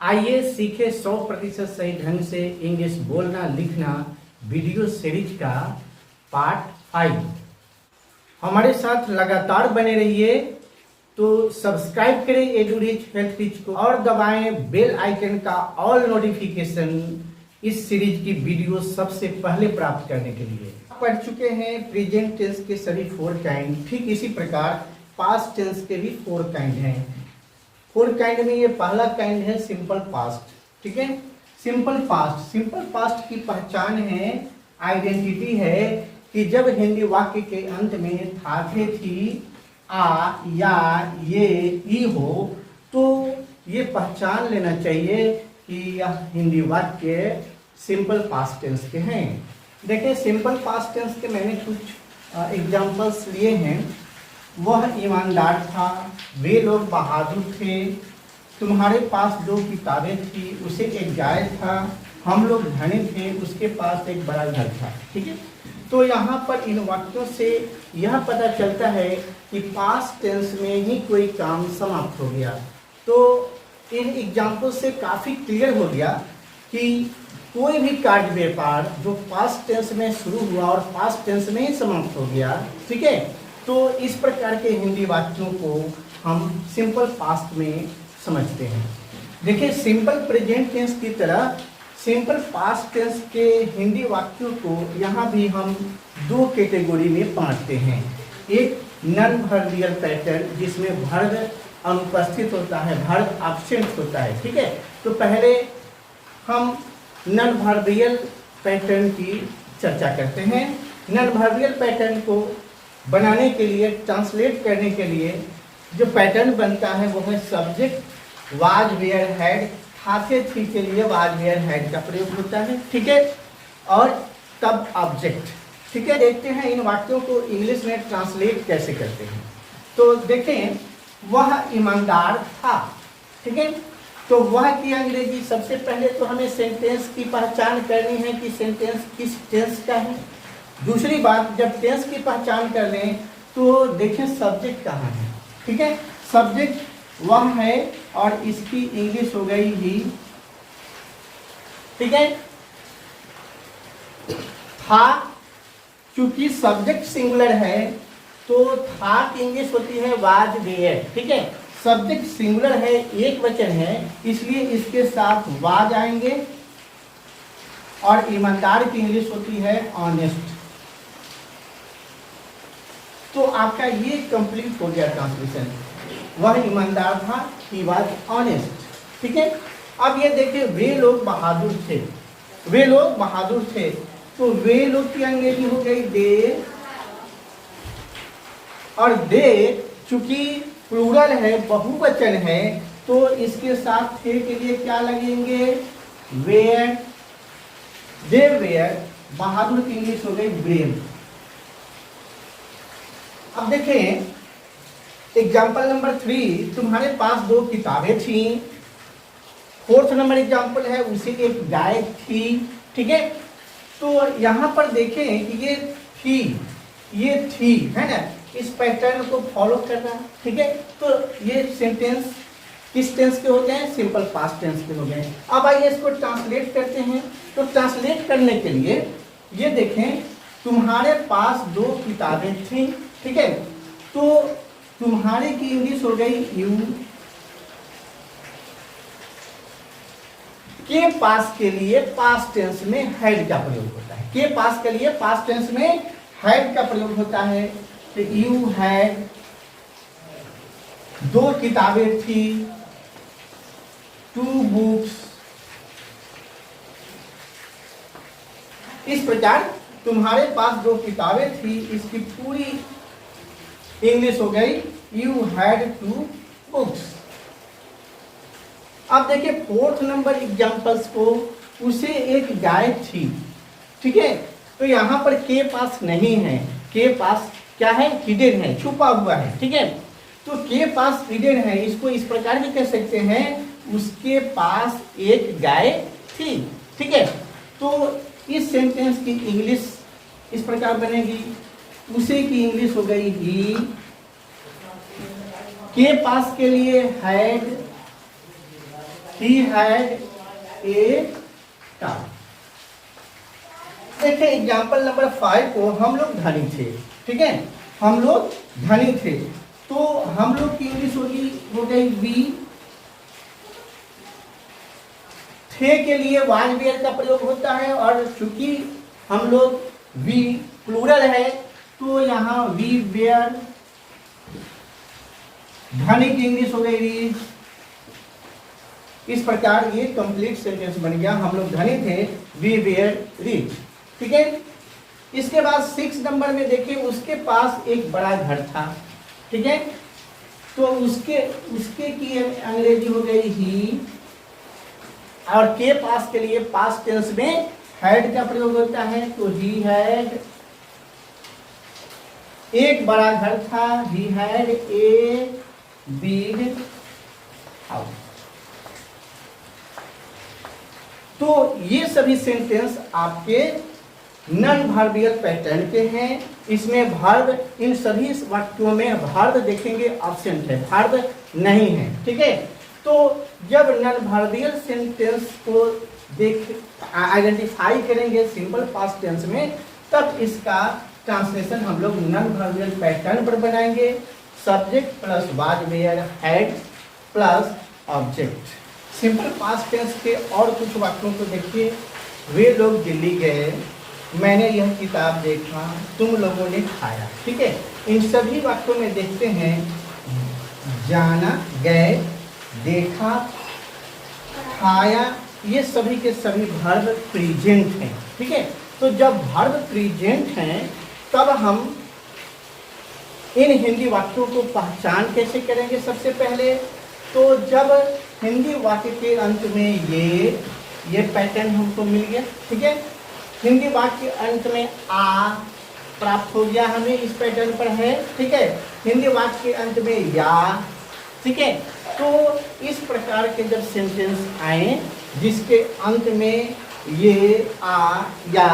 आइए सीखे 100% सही ढंग से इंग्लिश बोलना लिखना वीडियो सीरीज का पार्ट 5। हमारे साथ लगातार बने रहिए। तो सब्सक्राइब करें एडुरिच हेल्थ टिच को और दबाएं बेल आइकन का ऑल नोटिफिकेशन इस सीरीज की वीडियो सबसे पहले प्राप्त करने के लिए। पढ़ चुके हैं प्रेजेंट टेंस के सभी 4 काइंड, ठीक इसी प्रकार पास्ट टेंस के भी 4 काइंड हैं। 4 काइंड में ये पहला काइंड है सिंपल पास्ट। ठीक है, सिंपल पास्ट की पहचान है, आइडेंटिटी है कि जब हिंदी वाक्य के अंत में था, थे, थी, आ, या, ये, ई हो तो ये पहचान लेना चाहिए कि यह हिंदी वाक्य सिंपल पास्ट टेंस के हैं। देखिए सिंपल पास्ट टेंस के मैंने कुछ एग्जांपल्स लिए हैं। वह ईमानदार था, वे लोग बहादुर थे, तुम्हारे पास 2 किताबें थी, उसे एक गाय था, हम लोग धनी थे, उसके पास एक बड़ा घर था। ठीक है, तो यहाँ पर इन वाक्यों से यह पता चलता है कि पास्ट टेंस में ही कोई काम समाप्त हो गया। तो इन एग्जाम्पल से काफ़ी क्लियर हो गया कि कोई भी कार्य व्यापार जो पास्ट टेंस में शुरू हुआ और पास्ट टेंस में ही समाप्त हो गया, ठीक है, तो इस प्रकार के हिंदी वाक्यों को हम सिंपल पास्ट में समझते हैं। देखिए सिंपल प्रेजेंट टेंस की तरह सिंपल पास्ट टेंस के हिंदी वाक्यों को यहाँ भी हम 2 कैटेगरी में बांटते हैं। एक नॉन वर्बियल पैटर्न जिसमें वर्ब अनुपस्थित होता है, वर्ब एब्सेंट होता है। ठीक है, तो पहले हम नॉन वर्बियल पैटर्न की चर्चा करते हैं। नॉन वर्बियल पैटर्न को बनाने के लिए, ट्रांसलेट करने के लिए जो पैटर्न बनता है वो है सब्जेक्ट वाज वेयर हैड, थे थी के लिए वाज वेयर हैड का प्रयोग होता है। ठीक है, और तब ऑब्जेक्ट। ठीक है, देखते हैं इन वाक्यों को इंग्लिश में ट्रांसलेट कैसे करते हैं। तो देखें, वह ईमानदार था। ठीक है, तो वह की अंग्रेजी सबसे पहले तो हमें सेंटेंस की पहचान करनी है कि सेंटेंस किस टेंस का है। दूसरी बात, जब टेंस की पहचान कर लें तो देखें सब्जेक्ट कहाँ है। ठीक है, सब्जेक्ट वह है और इसकी इंग्लिश हो गई ही। ठीक है, था, क्योंकि सब्जेक्ट सिंगुलर है तो था की इंग्लिश होती है वाज वेयर। ठीक है, सब्जेक्ट सिंगुलर है, एक वचन है, इसलिए इसके साथ वाज आएंगे और ईमानदार की इंग्लिश होती है ऑनेस्ट। तो आपका ये कंप्लीट हो गया ट्रांसलेशन। वह ईमानदार था, ही वाज ऑनेस्ट। ठीक है, अब ये देखिए वे लोग बहादुर थे, वे लोग बहादुर थे, तो वे लोग की अंग्रेजी हो गई दे, और दे चूंकि प्लूरल है, बहुवचन है, तो इसके साथ थे के लिए क्या लगेंगे, वेयर, दे वेयर। बहादुर की इंग्लिश हो गई ब्रेव। अब देखें एग्जाम्पल नंबर 3, तुम्हारे पास 2 किताबें थी। 4th नंबर एग्जाम्पल है, उसे एक गाय थी। ठीक है, तो यहाँ पर देखें कि ये थी है ना, इस पैटर्न को फॉलो करना। ठीक है, तो ये सेंटेंस किस टेंस के हो गए, सिंपल पास्ट टेंस के हो गए। अब आइए इसको ट्रांसलेट करते हैं। तो ट्रांसलेट करने के लिए ये देखें, तुम्हारे पास 2 किताबें थी। ठीक है, तो तुम्हारे की इंग्लिश हो गई यू। के पास के लिए पास्ट टेंस में हैड का प्रयोग होता है। के पास के लिए पास्ट टेंस में हैड का प्रयोग होता है। तो यू हैड 2 किताबें थी, 2 बुक्स। इस प्रकार तुम्हारे पास 2 किताबें थी, इसकी पूरी इंग्लिश हो गई यू हैड 2 बुक्स। अब देखिए 4th नंबर एग्जांपल्स को, उसे एक गाय थी। ठीक है, तो यहाँ पर के पास नहीं है, के पास क्या है, हिडन है, छुपा हुआ है। ठीक है, तो के पास हिडन है, इसको इस प्रकार भी कह सकते हैं, उसके पास एक गाय थी। ठीक है, तो इस सेंटेंस की इंग्लिश इस प्रकार बनेगी, उसे की इंग्लिश हो गई ही, के पास के लिए had, he had a car. देखिए एग्जाम्पल नंबर 5 को हम लोग धनी थे, ठीक है, हम लोग धनी थे, तो हम लोग की इंग्लिश हो गई बी। थे के लिए वाज वेयर का प्रयोग होता है, और चूंकि हम लोग वी प्लूरल है तो यहाँ वी वेयर। धनी की इंग्लिश हो गई रीच। इस प्रकार ये कंप्लीट सेंटेंस बन गया, हम लोग धनी थे, वी वेयर रिच, ठीक है। इसके बाद 6 नंबर में देखिए, उसके पास एक बड़ा घर था, ठीक है, तो उसके की अंग्रेजी हो गई ही, और के पास के लिए पास्ट टेंस में हैड का प्रयोग होता है, तो ही हैड एक बड़ा घर था, he had a big house. तो ये सभी सेंटेंस आपके नॉन वर्बियल पैटर्न के हैं। इसमें वर्ब, इन सभी वाक्यों में वर्ब देखेंगे एब्सेंट है, वर्ब नहीं है, ठीक है। तो जब नॉन वर्बियल सेंटेंस को आइडेंटिफाई करेंगे सिंपल पास्ट टेंस में, तब इसका ट्रांसलेशन हम लोग नॉन वर्बियल पैटर्न पर बनाएंगे। Subject plus was were had plus object. Simple past tense के और कुछ वाक्यों को देखिए। वे लोग दिल्ली गए, मैंने यह किताब देखा, तुम लोगों ने खाया, ठीक है। इन सभी वाक्यों में देखते हैं जाना, गए, देखा, खाया, ये सभी के सभी वर्ब प्रेजेंट हैं, ठीक है। तो जब वर्ब प्रेजेंट हैं तब हम इन हिंदी वाक्यों को पहचान कैसे करेंगे। सबसे पहले तो जब हिंदी वाक्य के अंत में ये पैटर्न हमको मिल गया, ठीक है। हिंदी वाक्य अंत में आ प्राप्त हो गया, हमें इस पैटर्न पर है, ठीक है। हिंदी वाक्य के अंत में या, ठीक है। तो इस प्रकार के जब सेंटेंस आए जिसके अंत में ये आ या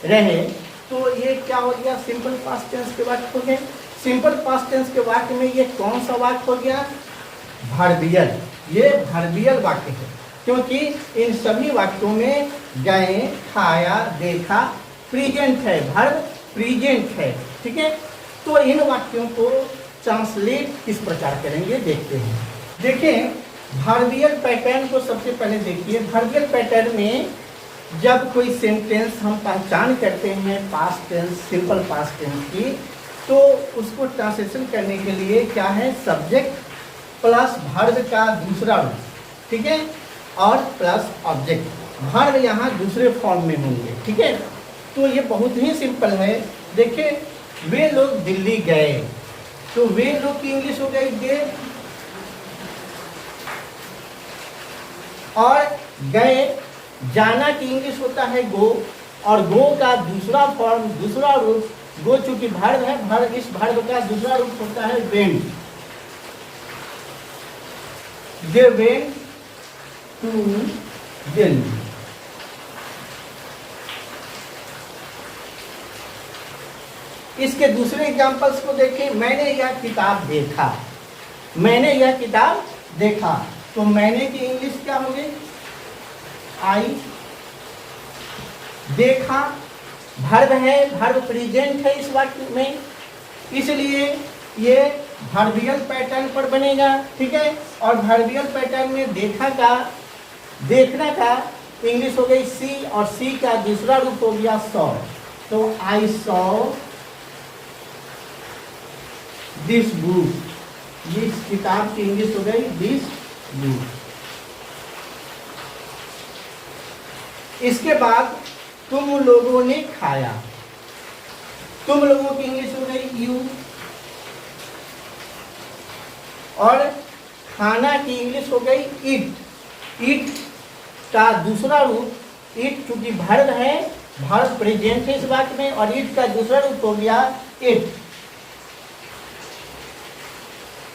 रहे, तो ये क्या हो गया, सिंपल पास्ट टेंस के वाक्य हो गए। सिंपल पास्ट टेंस के वाक्य में ये कौन सा वाक्य हो गया, वर्बियल। ये वर्बियल वाक्य है, क्योंकि इन सभी वाक्यों में गए, खाया, देखा प्रेजेंट है, वर्ब प्रेजेंट है, ठीक है। तो इन वाक्यों को ट्रांसलेट किस प्रकार करेंगे देखते हैं। देखिए वर्बियल पैटर्न को सबसे पहले देखिए। वर्बियल पैटर्न में जब कोई सेंटेंस हम पहचान करते हैं past tense, simple past tense की, तो उसको ट्रांसलेशन करने के लिए क्या है, सब्जेक्ट प्लस वर्ब का दूसरा रूप, ठीक है, और प्लस ऑब्जेक्ट। वर्ब यहाँ दूसरे फॉर्म में होंगे, ठीक है। तो ये बहुत ही सिंपल है। देखिए वे लोग दिल्ली गए, तो वे लोग की इंग्लिश हो गई दे, और गए, जाना की इंग्लिश होता है गो, और गो का दूसरा फॉर्म, दूसरा रूप, गो चूंकि वर्ब है, वर्ब, इस वर्ब का दूसरा रूप होता है went. They went to Delhi. इसके दूसरे एग्जांपल्स को देखिए। मैंने यह किताब देखा, मैंने यह किताब देखा, तो मैंने की इंग्लिश क्या हो गई, आई। देखा वर्ब है, वर्ब प्रेजेंट है इस वाक्य में, इसलिए ये वर्बियल पैटर्न पर बनेगा, ठीक है। और वर्बियल पैटर्न में देखा का, देखना का इंग्लिश हो गई सी, और सी का दूसरा रूप हो गया सॉ, तो आई सॉ दिस बुक। इस किताब की इंग्लिश हो गई दिस बुक। इसके बाद तुम लोगों ने खाया, तुम लोगों की इंग्लिश हो गई यू, और खाना की इंग्लिश हो गई इट। इट का दूसरा रूप, इट चूंकि वर्ब है, वर्ब प्रेजेंट है इस वाक्य में, और इट का दूसरा रूप हो गया इट,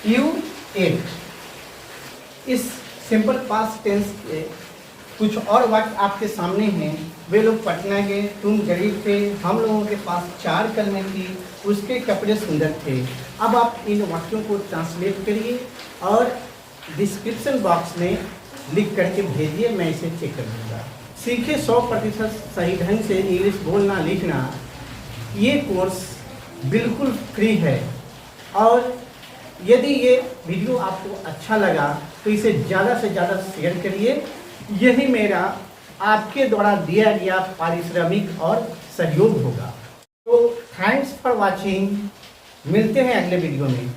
यू इट। इस सिंपल पास्ट टेंस के कुछ और वाक्य आपके सामने हैं। वे लोग पटना गए, तुम गरीब थे, हम लोगों के पास 4 कलमें थी, उसके कपड़े सुंदर थे। अब आप इन वाक्यों को ट्रांसलेट करिए और डिस्क्रिप्शन बॉक्स में लिख करके भेजिए, मैं इसे चेक कर दूँगा। सीखे 100% सही ढंग से इंग्लिश बोलना लिखना, ये कोर्स बिल्कुल फ्री है। और यदि ये वीडियो आपको अच्छा लगा तो इसे ज़्यादा से ज़्यादा शेयर करिए। यही मेरा आपके द्वारा दिया गया पारिश्रमिक और सहयोग होगा। तो थैंक्स फॉर वॉचिंग, मिलते हैं अगले वीडियो में।